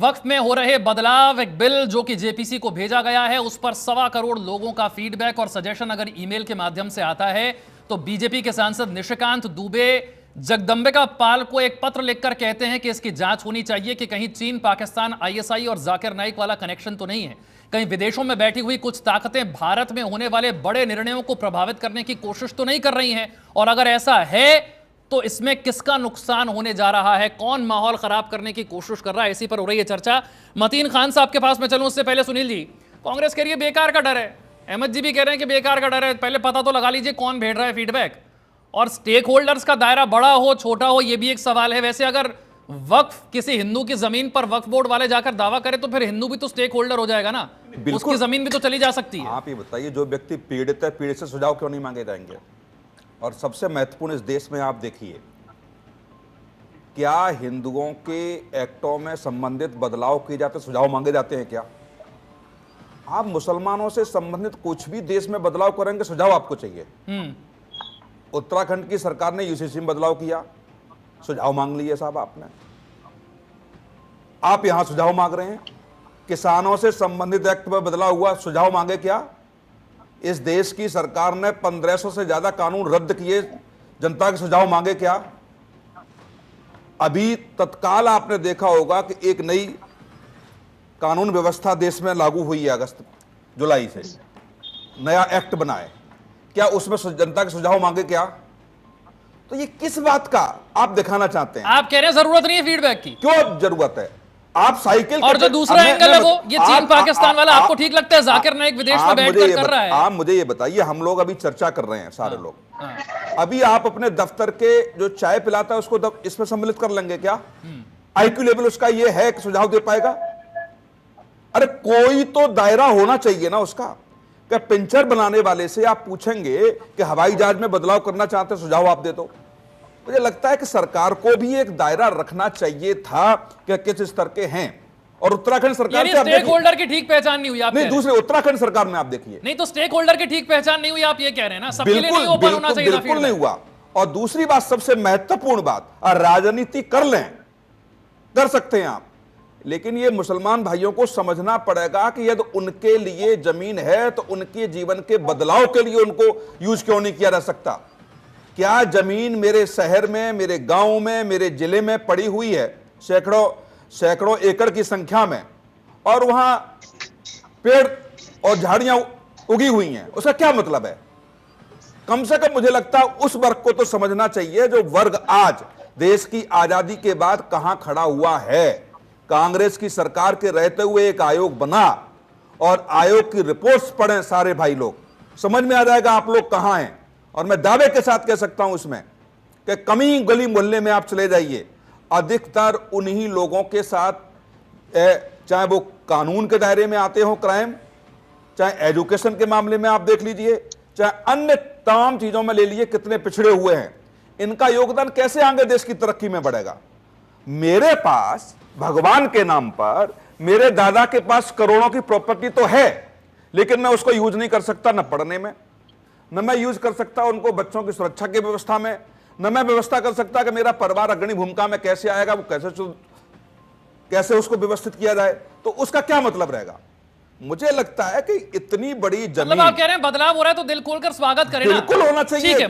वक्फ में हो रहे बदलाव, एक बिल जो कि जेपीसी को भेजा गया है, उस पर 1.25 करोड़ लोगों का फीडबैक और सजेशन अगर ईमेल के माध्यम से आता है तो बीजेपी के सांसद निशिकांत दुबे जगदंबिका पाल को एक पत्र लिखकर कहते हैं कि इसकी जांच होनी चाहिए कि कहीं चीन, पाकिस्तान, आईएसआई और जाकिर नाइक वाला कनेक्शन तो नहीं है। कहीं विदेशों में बैठी हुई कुछ ताकतें भारत में होने वाले बड़े निर्णयों को प्रभावित करने की कोशिश तो नहीं कर रही हैं, और अगर ऐसा है तो इसमें किसका नुकसान होने जा रहा है, कौन माहौल खराब करने की कोशिश कर रहा है, इसी पर हो रही है चर्चा। मतीन खान साहब के पास मैं चलूं उससे पहले सुनील जी, कांग्रेस कह रही है बेकार का डर है, अहमद जी भी कह रहे हैं कि बेकार का डर है, पहले पता तो लगा लीजिए कौन भेज रहा है फीडबैक, और स्टेक होल्डर्स का दायरा बड़ा हो छोटा हो यह भी एक सवाल है। वैसे अगर वक्फ किसी हिंदू की जमीन पर वक्फ बोर्ड वाले जाकर दावा करे तो फिर हिंदू भी तो स्टेक होल्डर हो जाएगा ना, उसकी जमीन भी तो चली जा सकती है। आप ये बताइए, जो व्यक्ति पीड़ित है, पीड़ित से सुझाव क्यों नहीं मांगे जाएंगे? और सबसे महत्वपूर्ण, इस देश में आप देखिए, क्या हिंदुओं के एक्टों में संबंधित बदलाव किए जाते, सुझाव मांगे जाते हैं क्या? आप मुसलमानों से संबंधित कुछ भी देश में बदलाव करेंगे, सुझाव आपको चाहिए। उत्तराखंड की सरकार ने यूसीसी में बदलाव किया, सुझाव मांग लिए साहब आपने। आप यहां सुझाव मांग रहे हैं। किसानों से संबंधित एक्ट में बदलाव हुआ, सुझाव मांगे क्या? इस देश की सरकार ने 1500 से ज्यादा कानून रद्द किए, जनता के सुझाव मांगे क्या? अभी तत्काल आपने देखा होगा कि एक नई कानून व्यवस्था देश में लागू हुई है, अगस्त जुलाई से नया एक्ट बनाए, क्या उसमें जनता के सुझाव मांगे क्या? तो ये किस बात का आप दिखाना चाहते हैं? आप कह रहे हैं जरूरत नहीं है फीडबैक की, क्यों जरूरत है? आप साइकिल और जो दूसरा एंगल है वो ये चीन पाकिस्तान वाला आपको ठीक लगता है? जाकिर नाइक विदेश में बैठकर कर रहा है। आप मुझे ये बताइए, हम लोग अभी चर्चा कर रहे हैं सारे लोग, अभी आप अपने दफ्तर के जो चाय पिलाता है उसको इसमें सम्मिलित कर लेंगे क्या? आईक्यू लेवल उसका ये है कि सुझाव दे पाएगा? अरे कोई तो दायरा होना चाहिए ना उसका। क्या पिंचर बनाने वाले से आप पूछेंगे कि हवाई जहाज में बदलाव करना चाहते हैं, सुझाव आप दे दो? मुझे लगता है कि सरकार को भी एक दायरा रखना चाहिए था कि किस स्तर के हैं। और उत्तराखंड सरकार से स्टेक होल्डर की ठीक पहचान नहीं हुई आप? नहीं, दूसरे उत्तराखंड सरकार में आप देखिए, नहीं तो स्टेक होल्डर की ठीक पहचान नहीं हुई, आप ये कह रहे हैं ना, सबके लिए नहीं ओपन होना चाहिए? बिल्कुल नहीं हुआ। और दूसरी बात, सबसे महत्वपूर्ण बात, राजनीति कर लें, कर सकते हैं आप, लेकिन ये मुसलमान भाइयों को समझना पड़ेगा कि यदि उनके लिए जमीन है तो उनके जीवन के बदलाव के लिए उनको यूज क्यों नहीं किया जा सकता? क्या जमीन मेरे शहर में, मेरे गांव में, मेरे जिले में पड़ी हुई है सैकड़ों एकड़ की संख्या में, और वहां पेड़ और झाड़ियां उगी हुई हैं, उसका क्या मतलब है? कम से कम मुझे लगता है उस वर्ग को तो समझना चाहिए जो वर्ग आज देश की आजादी के बाद कहां खड़ा हुआ है। कांग्रेस की सरकार के रहते हुए एक आयोग बना, और आयोग की रिपोर्ट्स पढ़ें सारे भाई लोग, समझ में आ जाएगा आप लोग कहां हैं। और मैं दावे के साथ कह सकता हूं इसमें कि कमी गली मोहल्ले में आप चले जाइए, अधिकतर उन्हीं लोगों के साथ, चाहे वो कानून के दायरे में आते हो क्राइम, चाहे एजुकेशन के मामले में आप देख लीजिए, चाहे अन्य तमाम चीजों में ले लीजिए, कितने पिछड़े हुए हैं। इनका योगदान कैसे आगे देश की तरक्की में बढ़ेगा? मेरे पास भगवान के नाम पर, मेरे दादा के पास करोड़ों की प्रॉपर्टी तो है, लेकिन मैं उसको यूज नहीं कर सकता, न पढ़ने में, न मैं यूज कर सकता उनको बच्चों की सुरक्षा की व्यवस्था में, न मैं व्यवस्था कर सकता कि मेरा परिवार अग्रणी भूमिका में कैसे आएगा, वो कैसे उसको व्यवस्थित किया जाए, तो उसका क्या मतलब रहेगा? मुझे लगता है कि इतनी बड़ी जमीन, मतलब आप कह रहे हैं बदलाव हो रहा है तो दिल खोलकर स्वागत करें ना? बिल्कुल होना चाहिए।